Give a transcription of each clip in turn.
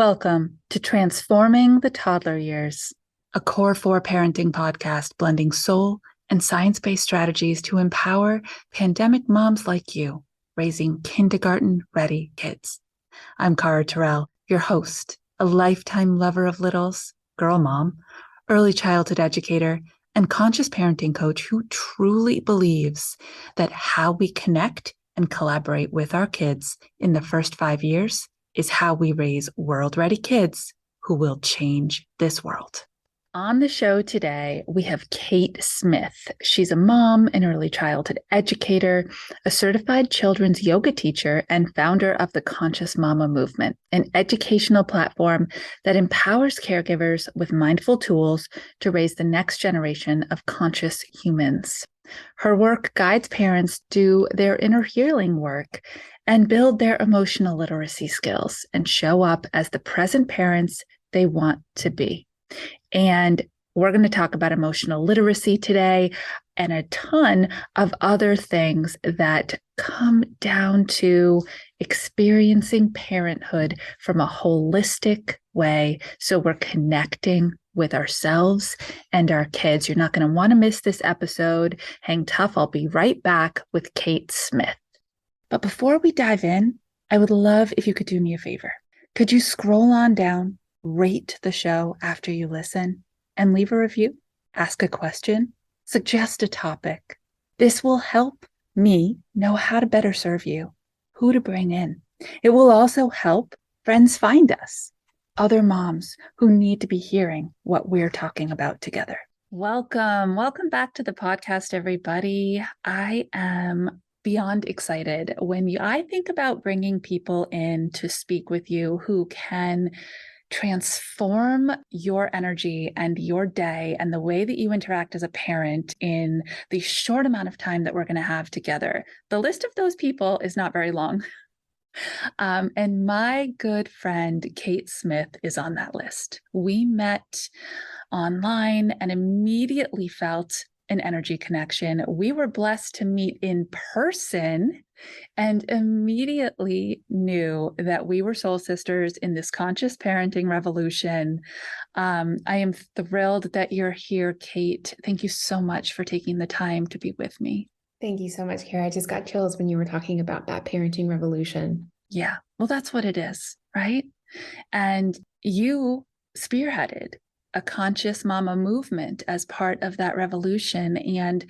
Welcome to Transforming the Toddler Years, a Core 4 parenting podcast blending soul and science-based strategies to empower pandemic moms like you, raising kindergarten-ready kids. I'm Cara Tyrrell, your host, a lifetime lover of littles, girl mom, early childhood educator, and conscious parenting coach who truly believes that how we connect and collaborate with our kids in the first 5 years is how we raise world-ready kids who will change this world. On the show today, we have Kate Smith. She's a mom, an early childhood educator, a certified children's yoga teacher, and founder of the Conscious Mama Movement, an educational platform that empowers caregivers with mindful tools to raise the next generation of conscious humans. Her work guides parents do their inner healing work and build their emotional literacy skills and show up as the present parents they want to be. And we're going to talk about emotional literacy today and a ton of other things that come down to experiencing parenthood from a holistic way. So we're connecting with ourselves and our kids. You're not going to want to miss this episode. Hang tough. I'll be right back with Kate Smith. But before we dive in, I would love if you could do me a favor. Could you scroll on down, rate the show after you listen, and leave a review, ask a question, suggest a topic. This will help me know how to better serve you, who to bring in. It will also help friends find us, other moms who need to be hearing what we're talking about together. Welcome back to the podcast, everybody. I am beyond excited when I think about bringing people in to speak with you who can transform your energy and your day and the way that you interact as a parent in the short amount of time that we're going to have together. The list of those people is not very long. And my good friend, Kate Smith, is on that list. We met online and immediately felt an energy connection. We were blessed to meet in person and immediately knew that we were soul sisters in this conscious parenting revolution. I am thrilled that you're here, Kate. Thank you so much for taking the time to be with me. Thank you so much, Cara. I just got chills when you were talking about that parenting revolution. Yeah, well, that's what it is, right? And you spearheaded a conscious mama movement as part of that revolution. And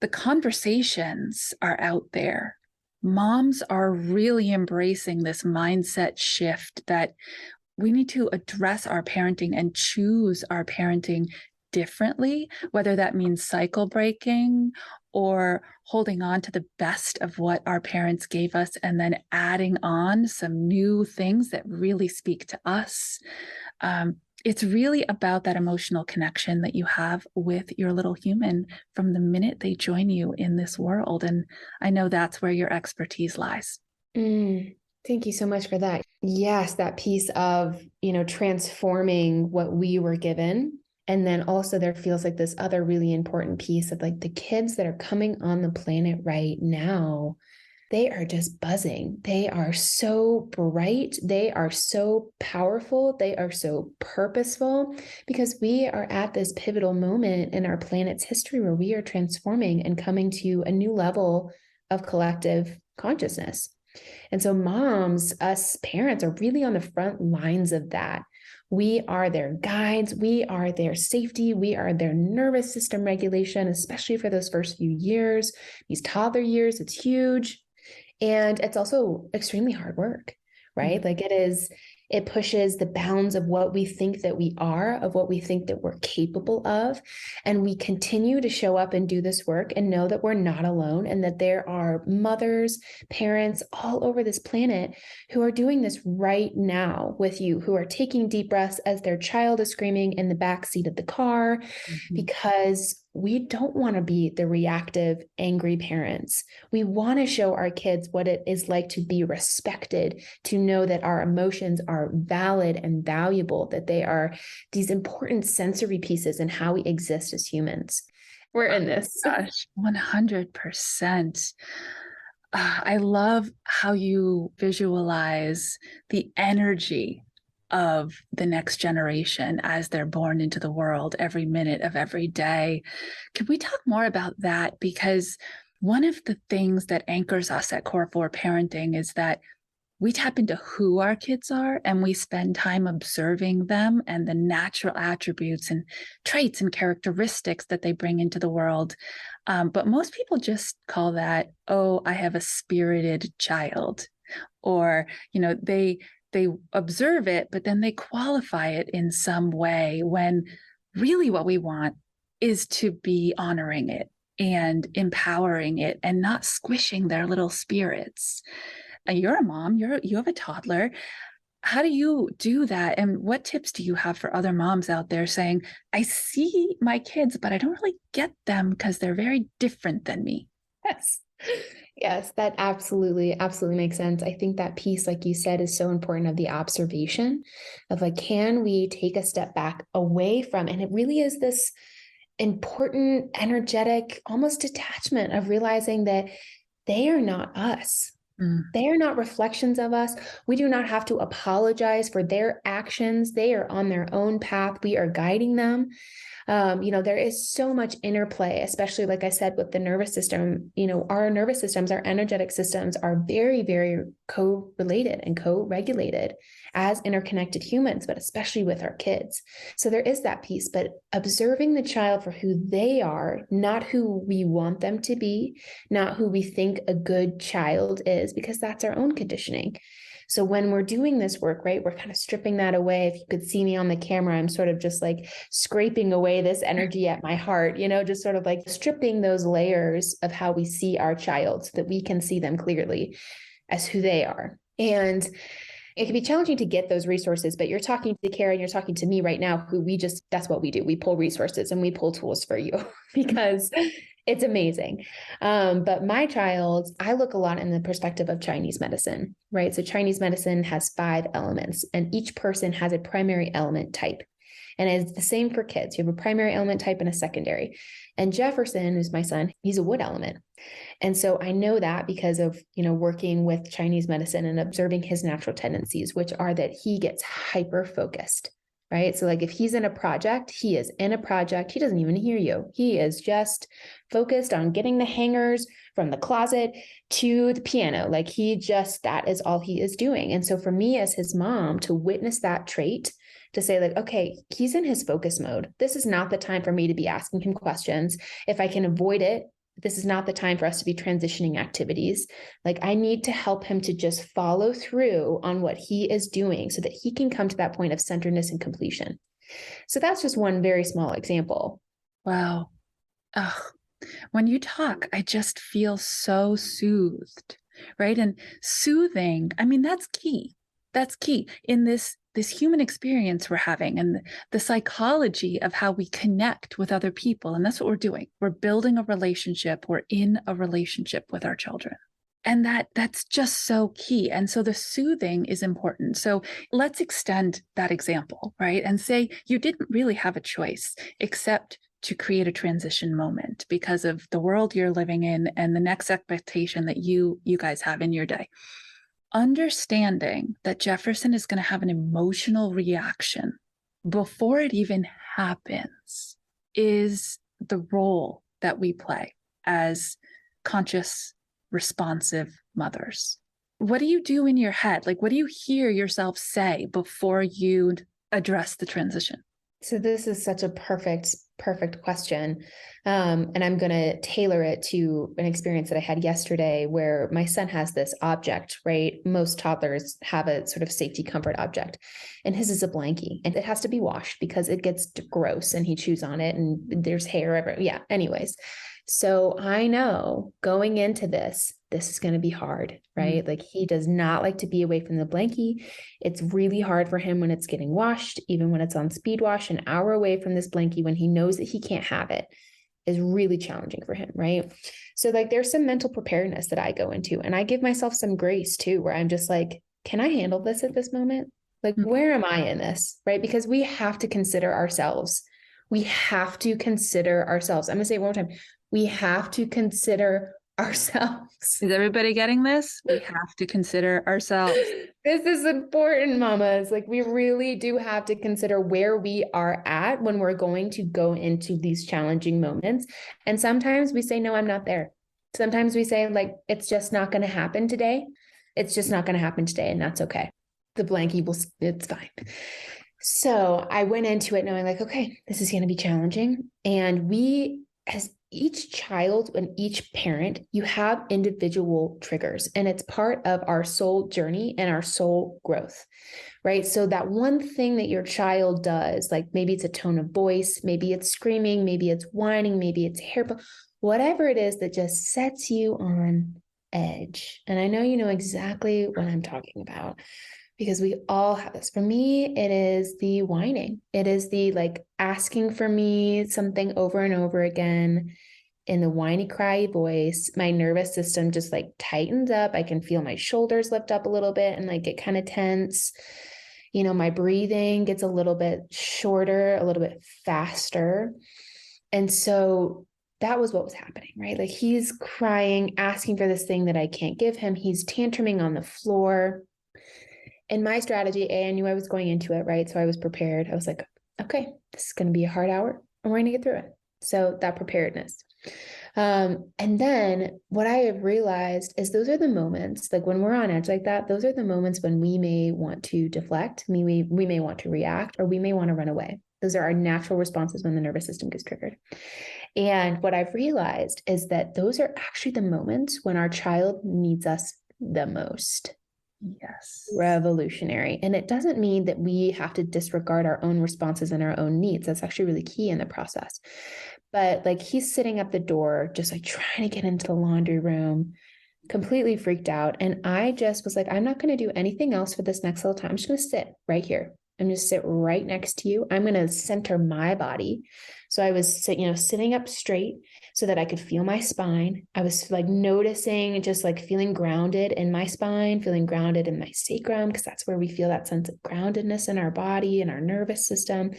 the conversations are out there. Moms are really embracing this mindset shift that we need to address our parenting and choose our parenting differently, whether that means cycle breaking or holding on to the best of what our parents gave us and then adding on some new things that really speak to us. It's really about that emotional connection that you have with your little human from the minute they join you in this world. And I know that's where your expertise lies. Thank you so much for that. Yes, that piece of, transforming what we were given. And then also there feels like this other really important piece of like the kids that are coming on the planet right now, they are just buzzing. They are so bright. They are so powerful. They are so purposeful because we are at this pivotal moment in our planet's history where we are transforming and coming to a new level of collective consciousness. And so moms, us parents are really on the front lines of that. We are their guides. We are their safety. We are their nervous system regulation, especially for those first few years, these toddler years. It's huge. And it's also extremely hard work, right? Like it pushes the bounds of what we think that we are, of what we think that we're capable of. And we continue to show up and do this work and know that we're not alone and that there are mothers, parents all over this planet who are doing this right now with you, who are taking deep breaths as their child is screaming in the backseat of the car, because we don't want to be the reactive, angry parents. We want to show our kids what it is like to be respected, to know that our emotions are valid and valuable, that they are these important sensory pieces in how we exist as humans. We're in this. Gosh, 100%. I love how you visualize the energy of the next generation as they're born into the world every minute of every day. Can we talk more about that? Because one of the things that anchors us at Core 4 Parenting is that we tap into who our kids are and we spend time observing them and the natural attributes and traits and characteristics that they bring into the world. But most people just call that, oh, I have a spirited child. Or, they observe it, but then they qualify it in some way, when really what we want is to be honoring it and empowering it and not squishing their little spirits. You're a mom, you have a toddler. How do you do that? And what tips do you have for other moms out there saying, I see my kids, but I don't really get them because they're very different than me? Yes. Yes, that absolutely makes sense. I think that piece, like you said, is so important, of the observation of like, can we take a step back away from, and it really is this important, energetic, almost detachment of realizing that they are not us. They are not reflections of us. We do not have to apologize for their actions. They are on their own path. We are guiding them. There is so much interplay, especially, like I said, with the nervous system. Our nervous systems, our energetic systems are very, very co-related and co-regulated as interconnected humans, but especially with our kids. So there is that piece, but observing the child for who they are, not who we want them to be, not who we think a good child is, because that's our own conditioning. So when we're doing this work, right, we're kind of stripping that away. If you could see me on the camera, I'm sort of just like scraping away this energy at my heart, just sort of like stripping those layers of how we see our child so that we can see them clearly as who they are. And it can be challenging to get those resources, but you're talking to Cara and you're talking to me right now, that's what we do. We pull resources and we pull tools for you because it's amazing. But my child, I look a lot in the perspective of Chinese medicine, right? So Chinese medicine has 5 elements, and each person has a primary element type. And it's the same for kids. You have a primary element type and a secondary. And Jefferson, who's my son, he's a wood element. And so I know that because of, working with Chinese medicine and observing his natural tendencies, which are that he gets hyper focused, right? So like if he's in a project, he is in a project. He doesn't even hear you. He is just focused on getting the hangers from the closet to the piano. Like that is all he is doing. And so for me as his mom to witness that trait, to say like, okay, he's in his focus mode. This is not the time for me to be asking him questions. If I can avoid it, this is not the time for us to be transitioning activities. Like I need to help him to just follow through on what he is doing so that he can come to that point of centeredness and completion. So that's just one very small example. Wow. Oh, when you talk, I just feel so soothed, right? And soothing, I mean, that's key. That's key in this human experience we're having, and the psychology of how we connect with other people. And that's what we're doing. We're building a relationship. We're in a relationship with our children. And that's just so key. And so the soothing is important. So let's extend that example, right? And say you didn't really have a choice except to create a transition moment because of the world you're living in and the next expectation that you guys have in your day. Understanding that Jefferson is going to have an emotional reaction before it even happens is the role that we play as conscious, responsive mothers. What do you do in your head? Like, what do you hear yourself say before you address the transition? So this is such a perfect question. And I'm going to tailor it to an experience that I had yesterday where my son has this object, right? Most toddlers have a sort of safety comfort object, and his is a blankie, and it has to be washed because it gets gross and he chews on it and there's hair everywhere. Yeah. Anyways. So I know going into this is going to be hard, right? Like he does not like to be away from the blankie. It's really hard for him when it's getting washed, even when it's on speed wash, an hour away from this blankie when he knows that he can't have it is really challenging for him, right? So like there's some mental preparedness that I go into, and I give myself some grace too, where I'm just like, can I handle this at this moment? Like, where am I in this, right? Because we have to consider ourselves. We have to consider ourselves. I'm going to say it one more time. We have to consider ourselves. Is everybody getting this? We have to consider ourselves. This is important, mamas. Like, we really do have to consider where we are at when we're going to go into these challenging moments. And sometimes we say, no, I'm not there. Sometimes we say, like, it's just not going to happen today. It's just not going to happen today. And that's okay. The blankie will, it's fine. So I went into it knowing, like, okay, this is going to be challenging. And we, as each child and each parent, you have individual triggers, and it's part of our soul journey and our soul growth, right? So that one thing that your child does, like maybe it's a tone of voice, maybe it's screaming, maybe it's whining, maybe it's hair, whatever it is that just sets you on edge. And I know you know exactly what I'm talking about, because we all have this. For me, it is the whining. It is the like asking for me something over and over again in the whiny, cry voice. My nervous system just like tightens up. I can feel my shoulders lift up a little bit and like get kind of tense. You know, my breathing gets a little bit shorter, a little bit faster. And so that was what was happening, right? Like, he's crying, asking for this thing that I can't give him. He's tantruming on the floor. And my strategy, I knew I was going into it, right? So I was prepared. I was like, okay, this is going to be a hard hour and we're going to get through it. So that preparedness. And then what I have realized is those are the moments, like when we're on edge like that, those are the moments when we may want to deflect, we may want to react, or we may want to run away. Those are our natural responses when the nervous system gets triggered. And what I've realized is that those are actually the moments when our child needs us the most. Yes. Revolutionary. And it doesn't mean that we have to disregard our own responses and our own needs. That's actually really key in the process. But like, he's sitting at the door, just like trying to get into the laundry room, completely freaked out. And I just was like, I'm not going to do anything else for this next little time. I'm just going to sit right here. I'm going to sit right next to you. I'm going to center my body. So I was, sitting up straight so that I could feel my spine. I was like noticing, just like feeling grounded in my spine, feeling grounded in my sacrum, because that's where we feel that sense of groundedness in our body and our nervous system.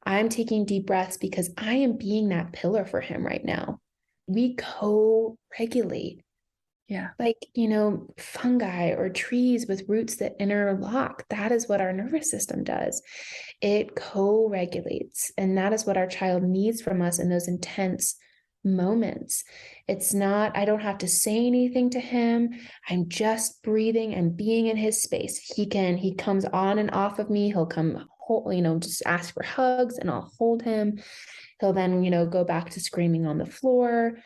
I'm taking deep breaths because I am being that pillar for him right now. We co-regulate. Yeah. Like, fungi or trees with roots that interlock. That is what our nervous system does. It co-regulates. And that is what our child needs from us in those intense moments. It's not, I don't have to say anything to him. I'm just breathing and being in his space. He comes on and off of me. He'll come, just ask for hugs and I'll hold him. He'll then, go back to screaming on the floor.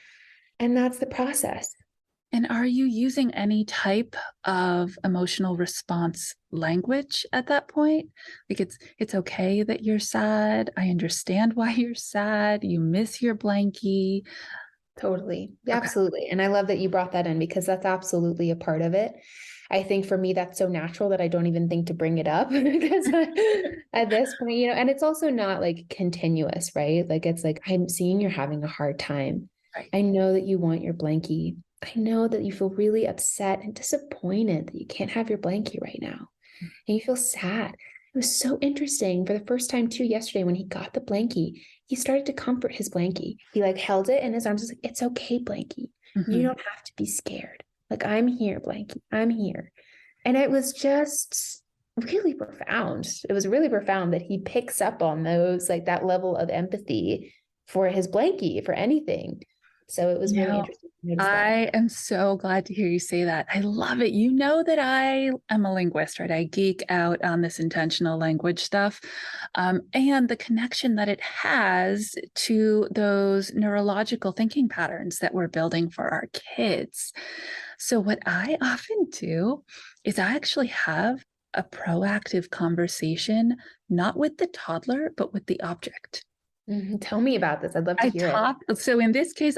And that's the process. And are you using any type of emotional response language at that point? Like, it's okay that you're sad. I understand why you're sad. You miss your blankie. Totally. Okay. Absolutely. And I love that you brought that in, because that's absolutely a part of it. I think for me, that's so natural that I don't even think to bring it up because at this point, and it's also not like continuous, right? Like, it's like, I'm seeing you're having a hard time. Right. I know that you want your blankie. I know that you feel really upset and disappointed that you can't have your blankie right now. And you feel sad. It was so interesting. For the first time too, yesterday, when he got the blankie, he started to comfort his blankie. He like held it in his arms. He was like, it's okay, blankie. Mm-hmm. You don't have to be scared. Like, I'm here, blankie. I'm here. And it was just really profound. It was really profound that he picks up on those, like that level of empathy for his blankie, for anything. So it was really interesting to notice that. I am so glad to hear you say that. I love it. You know that I am a linguist, right? I geek out on this intentional language stuff, and the connection that it has to those neurological thinking patterns that we're building for our kids. So what I often do is I actually have a proactive conversation, not with the toddler, but with the object. Mm-hmm. Tell me about this. I'd love to hear it. So in this case,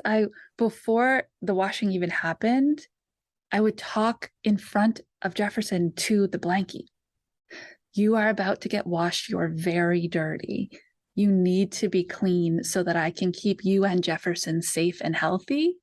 before the washing even happened, I would talk in front of Jefferson to the blankie. You are about to get washed. You're very dirty. You need to be clean so that I can keep you and Jefferson safe and healthy.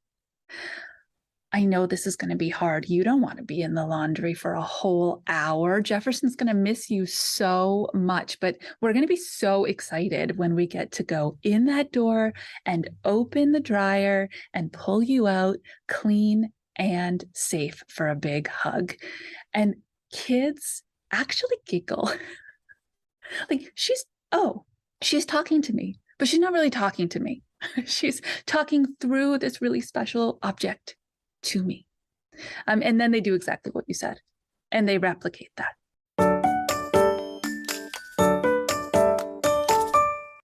I know this is going to be hard. You don't want to be in the laundry for a whole hour. Jefferson's going to miss you so much, but we're going to be so excited when we get to go in that door and open the dryer and pull you out clean and safe for a big hug. And kids actually giggle. Like she's talking to me, but she's not really talking to me. She's talking through this really special object to me. And then they do exactly what you said, and they replicate that.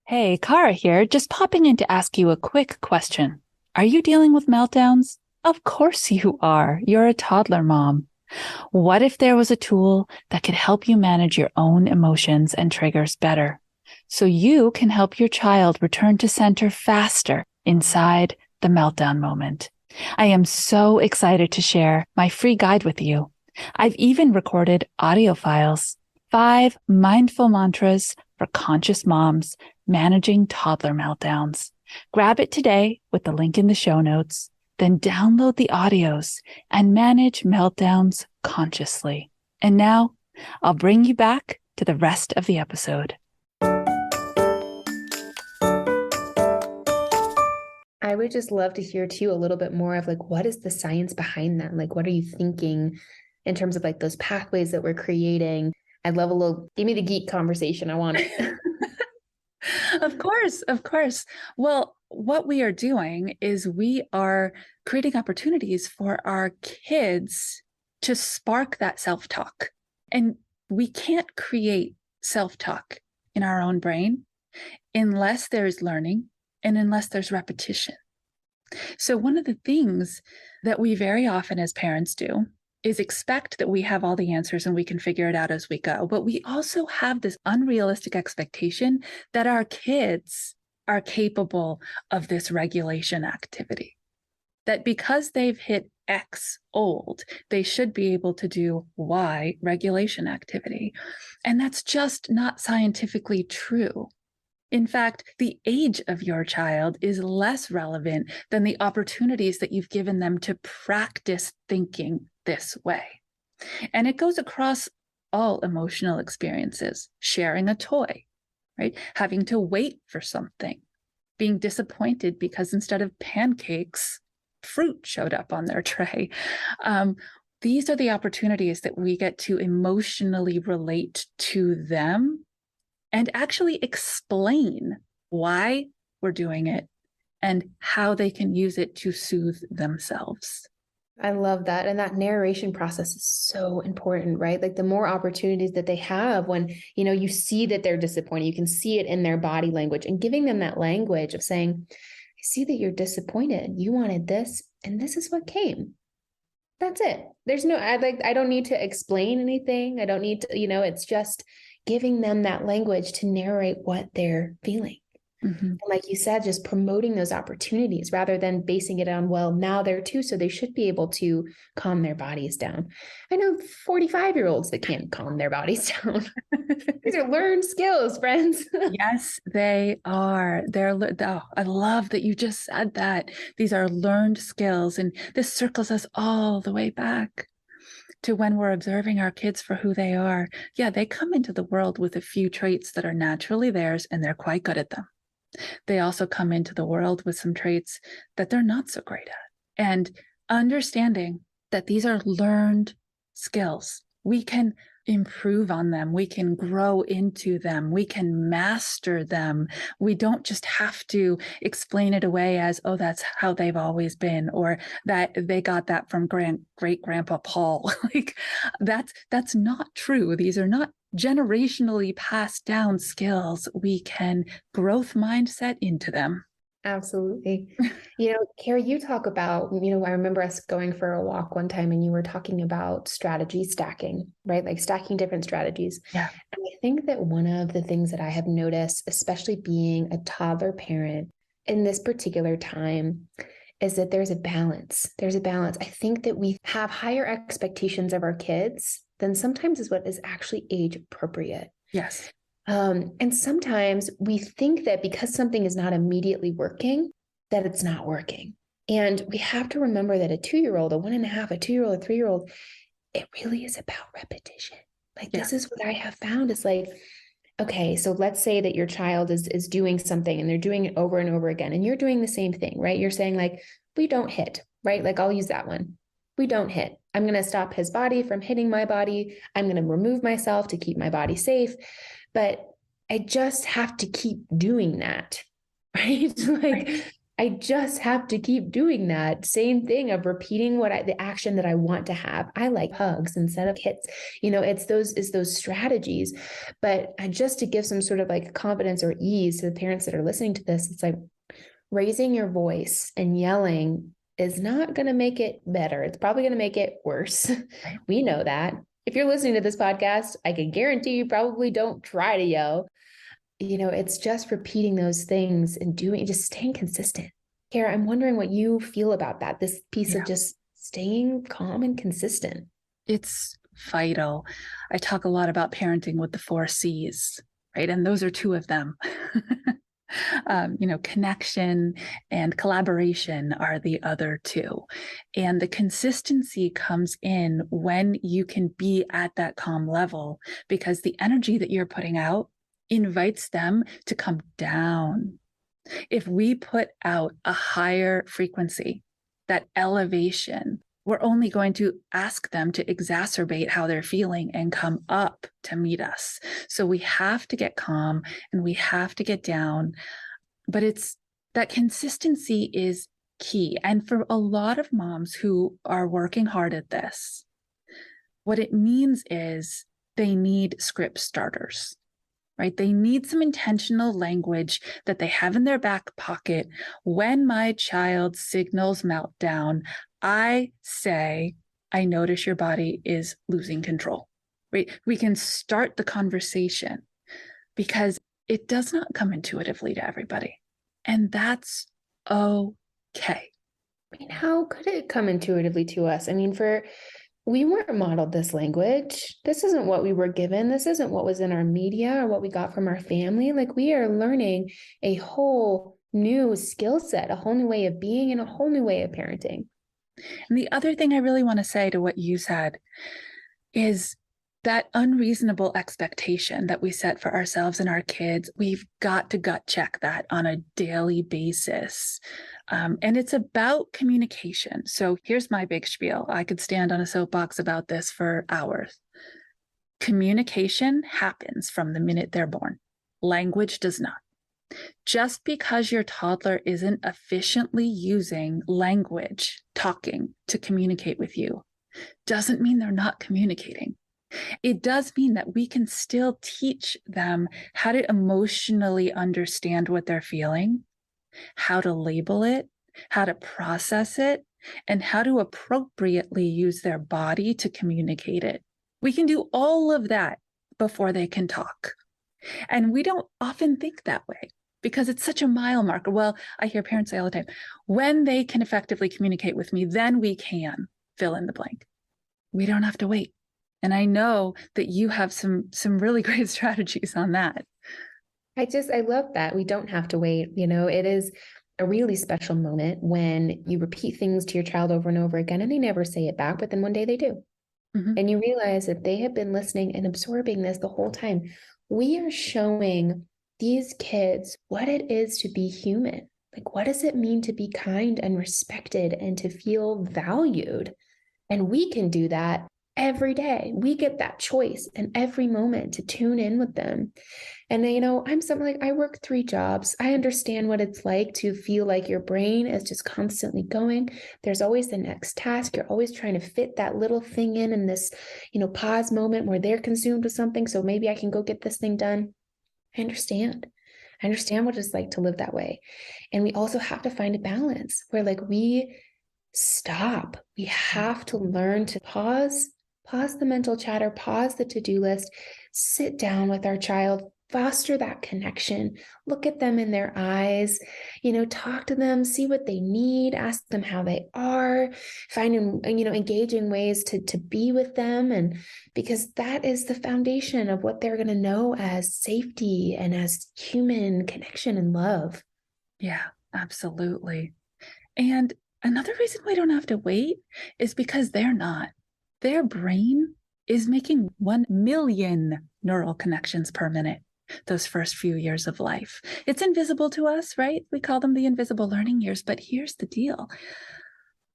Hey, Cara here, just popping in to ask you a quick question. Are you dealing with meltdowns? Of course you are. You're a toddler mom. What if there was a tool that could help you manage your own emotions and triggers better, so you can help your child return to center faster inside the meltdown moment? I am so excited to share my free guide with you. I've even recorded audio files, 5 mindful mantras for conscious moms managing toddler meltdowns. Grab it today with the link in the show notes, then download the audios and manage meltdowns consciously. And now I'll bring you back to the rest of the episode. I would just love to hear too a little bit more of like, what is the science behind that? Like, what are you thinking in terms of like those pathways that we're creating? I'd love a little, give me the geek conversation. I want it. Of course, of course. Well, what we are doing is we are creating opportunities for our kids to spark that self-talk. And we can't create self-talk in our own brain unless there's learning and unless there's repetition. So one of the things that we very often as parents do is expect that we have all the answers and we can figure it out as we go. But we also have this unrealistic expectation that our kids are capable of this regulation activity, that because they've hit X old, they should be able to do Y regulation activity. And that's just not scientifically true. In fact, the age of your child is less relevant than the opportunities that you've given them to practice thinking this way. And it goes across all emotional experiences: sharing a toy, right? Having to wait for something, being disappointed because instead of pancakes, fruit showed up on their tray. These are the opportunities that we get to emotionally relate to them and actually explain why we're doing it and how they can use it to soothe themselves. I love that. And that narration process is so important, right? Like the more opportunities that they have when, you see that they're disappointed, you can see it in their body language, and giving them that language of saying, I see that you're disappointed. You wanted this, and this is what came. That's it. There's no, I don't need to explain anything. I don't need to, it's just giving them that language to narrate what they're feeling. Mm-hmm. And like you said, just promoting those opportunities rather than basing it on, well, now they're 2, so they should be able to calm their bodies down. I know 45-year-olds that can't calm their bodies down. These are learned skills, friends. Yes, they are. I love that you just said that. These are learned skills. And this circles us all the way back to when we're observing our kids for who they are. Yeah, they come into the world with a few traits that are naturally theirs, and they're quite good at them. They also come into the world with some traits that they're not so great at. And understanding that these are learned skills, we can improve on them, we can grow into them, we can master them. We don't just have to explain it away as, oh, that's how they've always been, or that they got that from great grandpa Paul. Like that's not true. These are not generationally passed down skills. We can growth mindset into them. Absolutely. Cara, you talk about, I remember us going for a walk one time and you were talking about strategy stacking, right? Like stacking different strategies. Yeah. And I think that one of the things that I have noticed, especially being a toddler parent in this particular time, is that there's a balance. There's a balance. I think that we have higher expectations of our kids than sometimes is what is actually age appropriate. Yes. And sometimes we think that because something is not immediately working, that it's not working. And we have to remember that a 2-year-old, a 1.5, a 2-year-old, a 3-year-old, it really is about repetition. Like, this is what I have found is like, okay, so let's say that your child is doing something and they're doing it over and over again, and you're doing the same thing, right? You're saying like, we don't hit, right? Like, I'll use that one. We don't hit. I'm going to stop his body from hitting my body. I'm going to remove myself to keep my body safe. But I just have to keep doing that, right? Like, I just have to keep doing that same thing of repeating the action that I want to have. I like hugs instead of hits. It's those strategies. But just to give some sort of like confidence or ease to the parents that are listening to this, it's like raising your voice and yelling is not going to make it better. It's probably going to make it worse. We know that. If you're listening to this podcast, I can guarantee you probably don't try to yell. It's just repeating those things and just staying consistent. Cara, I'm wondering what you feel about that, this piece of just staying calm and consistent. It's vital. I talk a lot about parenting with the 4 C's, right? And those are 2 of them. Connection and collaboration are the other 2. And the consistency comes in when you can be at that calm level, because the energy that you're putting out invites them to come down. If we put out a higher frequency, that elevation, we're only going to ask them to exacerbate how they're feeling and come up to meet us. So we have to get calm and we have to get down. But it's that consistency is key. And for a lot of moms who are working hard at this, what it means is they need script starters. Right? They need some intentional language that they have in their back pocket. When my child signals meltdown, I say, I notice your body is losing control. Right? We can start the conversation because it does not come intuitively to everybody. And that's okay. I mean, how could it come intuitively to us? I mean, we weren't modeled this language. This isn't what we were given. This isn't what was in our media or what we got from our family. Like, we are learning a whole new skill set, a whole new way of being, and a whole new way of parenting. And the other thing I really want to say to what you said is that unreasonable expectation that we set for ourselves and our kids. We've got to gut check that on a daily basis. And it's about communication. So here's my big spiel. I could stand on a soapbox about this for hours. Communication happens from the minute they're born. Language does not. Just because your toddler isn't efficiently using language, talking to communicate with you, doesn't mean they're not communicating. It does mean that we can still teach them how to emotionally understand what they're feeling, how to label it, how to process it, and how to appropriately use their body to communicate it. We can do all of that before they can talk. And we don't often think that way because it's such a mile marker. Well, I hear parents say all the time, when they can effectively communicate with me, then we can fill in the blank. We don't have to wait. And I know that you have some really great strategies on that. I love that. We don't have to wait. It is a really special moment when you repeat things to your child over and over again and they never say it back, but then one day they do. Mm-hmm. And you realize that they have been listening and absorbing this the whole time. We are showing these kids what it is to be human. Like, what does it mean to be kind and respected and to feel valued? And we can do that every day. We get that choice in every moment to tune in with them. And I'm something like, I work 3 jobs. I understand what it's like to feel like your brain is just constantly going. There's always the next task. You're always trying to fit that little thing in this, pause moment where they're consumed with something. So maybe I can go get this thing done. I understand. I understand what it's like to live that way. And we also have to find a balance where we stop. We have to learn to pause the mental chatter, pause the to-do list, sit down with our child, foster that connection, look at them in their eyes, talk to them, see what they need, ask them how they are, find, engaging ways to be with them. And because that is the foundation of what they're going to know as safety and as human connection and love. Yeah, absolutely. And Another reason we don't have to wait is because they're not. Their brain is making 1 million neural connections per minute those first few years of life. It's invisible to us, right? We call them the invisible learning years, but here's the deal.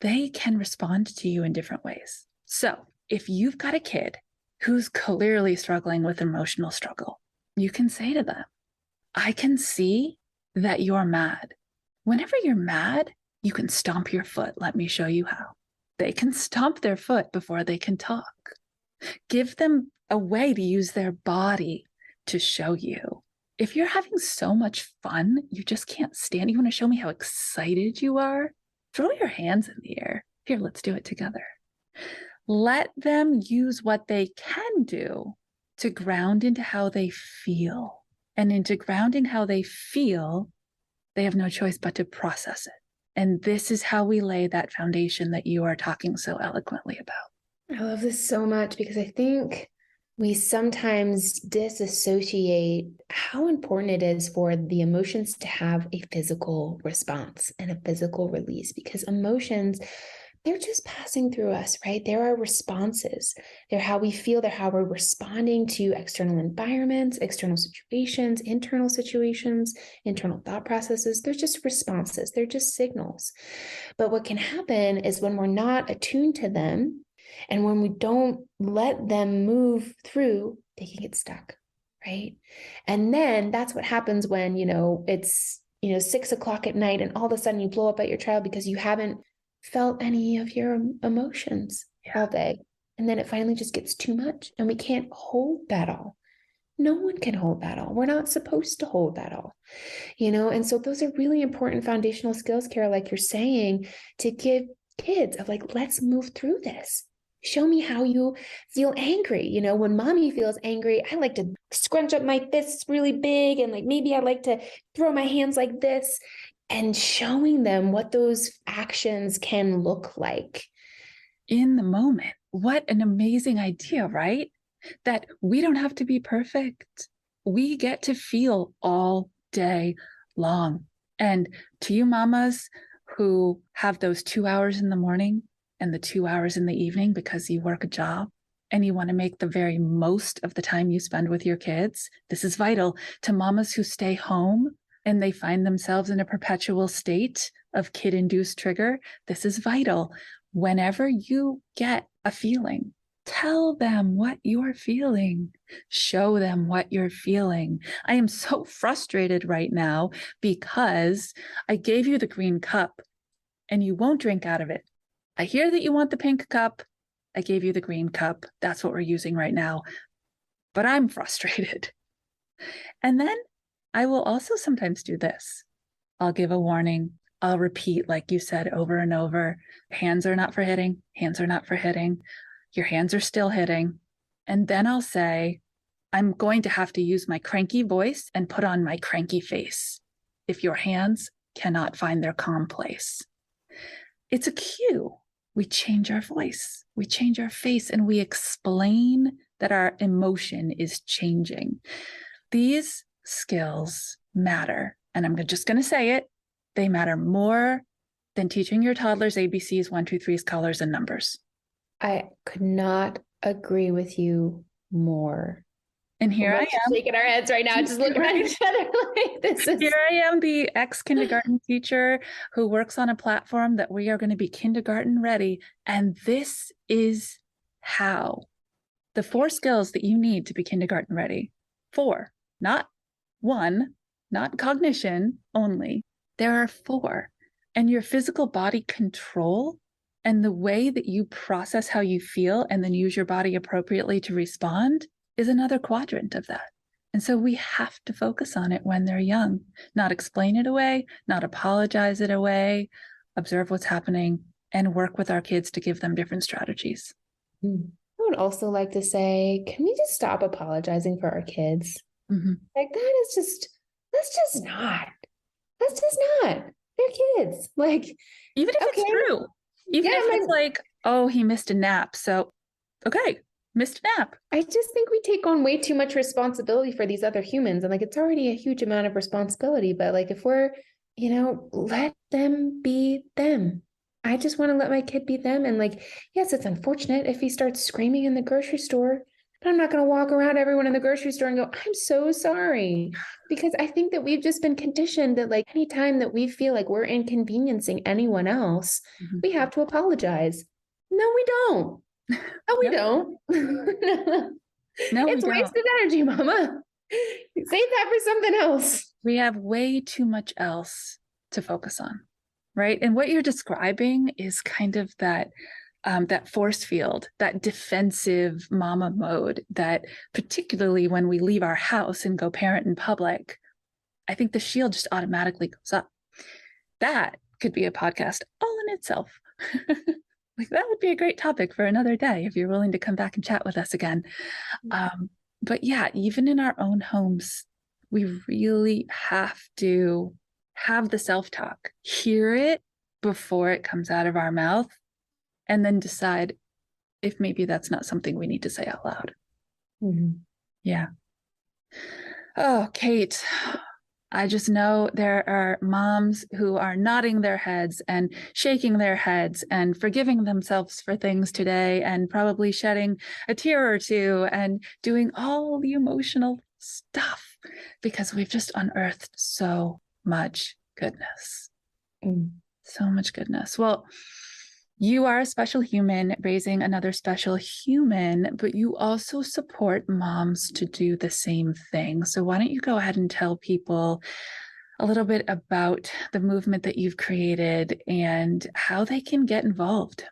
They can respond to you in different ways. So if you've got a kid who's clearly struggling with emotional struggle, you can say to them, I can see that you're mad. Whenever you're mad, you can stomp your foot. Let me show you how. They can stomp their foot before they can talk. Give them a way to use their body to show you. If you're having so much fun, you just can't stand, you want to show me how excited you are? Throw your hands in the air. Here, let's do it together. Let them use what they can do to ground into how they feel. And into grounding how they feel, they have no choice but to process it. And this is how we lay that foundation that you are talking so eloquently about. I love this so much because I think we sometimes disassociate how important it is for the emotions to have a physical response and a physical release, because emotions, they're just passing through us, right? There are responses. They're how we feel. They're how we're responding to external environments, external situations, internal thought processes. They're just responses. They're just signals. But what can happen is when we're not attuned to them and when we don't let them move through, they can get stuck, right? And then that's what happens when, it's, 6:00 at night and all of a sudden you blow up at your child because you haven't felt any of your emotions all day. And then it finally just gets too much and we can't hold that all. No one can hold that all. We're not supposed to hold that all, and so those are really important foundational skills, Cara, like you're saying, to give kids of like, let's move through this. Show me how you feel angry. When mommy feels angry, I like to scrunch up my fists really big and like maybe I like to throw my hands like this. And showing them what those actions can look like in the moment. What an amazing idea, right? That we don't have to be perfect. We get to feel all day long. And to you mamas who have those 2 hours in the morning and the 2 hours in the evening because you work a job and you want to make the very most of the time you spend with your kids, this is vital. To mamas who stay home and they find themselves in a perpetual state of kid-induced trigger, this is vital. Whenever you get a feeling, tell them what you're feeling. Show them what you're feeling. I am so frustrated right now because I gave you the green cup and you won't drink out of it. I hear that you want the pink cup. I gave you the green cup. That's what we're using right now. But I'm frustrated. And then I will also sometimes do this. I'll give a warning. I'll repeat, like you said, over and over. Hands are not for hitting. Hands are not for hitting. Your hands are still hitting. And then I'll say, I'm going to have to use my cranky voice and put on my cranky face if your hands cannot find their calm place. It's a cue. We change our voice, we change our face, and we explain that our emotion is changing. These skills matter. And I'm just going to say it. They matter more than teaching your toddlers ABCs, 1, 2, 3's, colors, and numbers. I could not agree with you more. And here I am. Shaking our heads right now, just looking at each other like this is. Here I am, the ex-kindergarten teacher who works on a platform that we are going to be kindergarten ready. And this is how. The 4 skills that you need to be kindergarten ready. 4, not 1, not cognition only. There are 4. And your physical body control and the way that you process how you feel and then use your body appropriately to respond is another quadrant of that. And so we have to focus on it when they're young, not explain it away, not apologize it away, observe what's happening, and work with our kids to give them different strategies. I would also like to say, can we just stop apologizing for our kids? Mm-hmm. Like that's just not. They're kids. Like, even if it's true, even if it's like, oh, he missed a nap. So, okay, missed a nap. I just think we take on way too much responsibility for these other humans. And like, it's already a huge amount of responsibility. But like, if we're, let them be them. I just want to let my kid be them. And like, yes, it's unfortunate if he starts screaming in the grocery store, but I'm not going to walk around everyone in the grocery store and go, I'm so sorry. Because I think that we've just been conditioned that like anytime that we feel like we're inconveniencing anyone else, we have to apologize. No, we don't. No, we don't. No, we It's don't. wasted energy, mama. Save that for something else. We have way too much else to focus on, right? And what you're describing is kind of that that force field, that defensive mama mode that particularly when we leave our house and go parent in public, I think the shield just automatically goes up. That could be a podcast all in itself. Like that would be a great topic for another day if you're willing to come back and chat with us again. But yeah, even in our own homes, we really have to have the self-talk, hear it before it comes out of our mouth, and then decide if maybe that's not something we need to say out loud. Mm-hmm. Yeah. Oh, Kate, I just know there are moms who are nodding their heads and shaking their heads and forgiving themselves for things today and probably shedding a tear or two and doing all the emotional stuff because we've just unearthed so much goodness. So much goodness. Well, you are a special human raising another special human, but you also support moms to do the same thing. So why don't you go ahead and tell people a little bit about the movement that you've created and how they can get involved?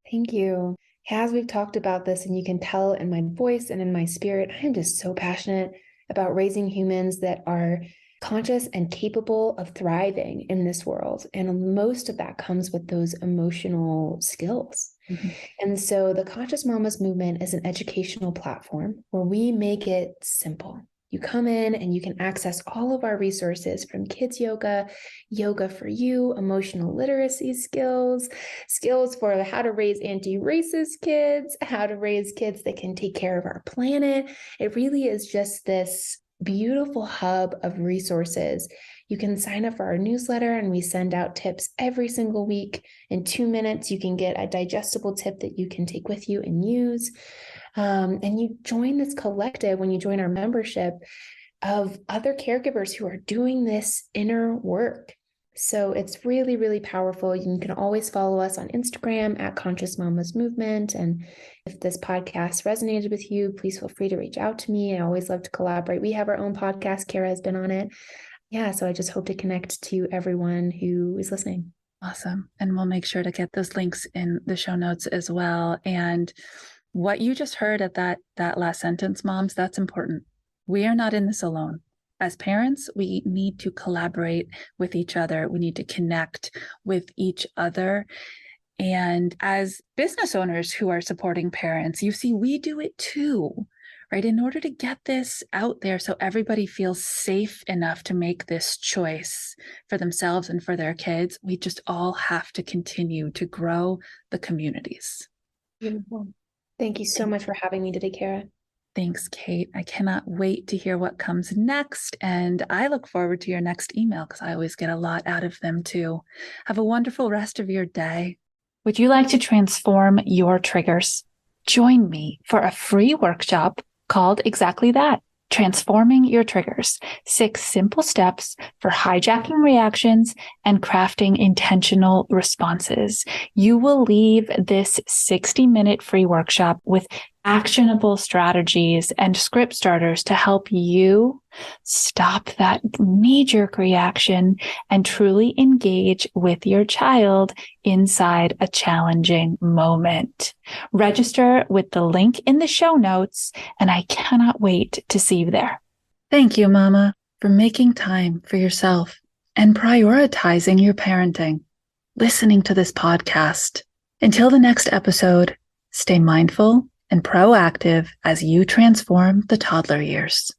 Thank you. As we've talked about this, and you can tell in my voice and in my spirit, I am just so passionate about raising humans that are conscious and capable of thriving in this world. And most of that comes with those emotional skills. Mm-hmm. And so the Conscious Mamas movement is an educational platform where we make it simple. You come in and you can access all of our resources from kids yoga, yoga for you, emotional literacy skills, skills for how to raise anti-racist kids, how to raise kids that can take care of our planet. It really is just this beautiful hub of resources. You can sign up for our newsletter and we send out tips every single week. In 2 minutes, you can get a digestible tip that you can take with you and use. And you join this collective when you join our membership of other caregivers who are doing this inner work. So it's really, really powerful. You can always follow us on Instagram at Conscious Mamas Movement. And if this podcast resonated with you, please feel free to reach out to me. I always love to collaborate. We have our own podcast. Cara has been on it. Yeah, so I just hope to connect to everyone who is listening. Awesome. And we'll make sure to get those links in the show notes as well. And what you just heard at that last sentence, moms, that's important. We are not in this alone. As parents, we need to collaborate with each other. We need to connect with each other. And as business owners who are supporting parents, you see, we do it too, right? In order to get this out there so everybody feels safe enough to make this choice for themselves and for their kids, we just all have to continue to grow the communities. Beautiful. Thank you so much for having me today, Cara. Thanks, Kate. I cannot wait to hear what comes next. And I look forward to your next email because I always get a lot out of them too. Have a wonderful rest of your day. Would you like to transform your triggers? Join me for a free workshop called exactly that, Transforming Your Triggers, 6 simple steps for hijacking reactions and crafting intentional responses. You will leave this 60-minute free workshop with actionable strategies and script starters to help you stop that knee-jerk reaction and truly engage with your child inside a challenging moment. Register with the link in the show notes, and I cannot wait to see you there. Thank you, Mama, for making time for yourself and prioritizing your parenting, listening to this podcast. Until the next episode, stay mindful and proactive as you transform the toddler years.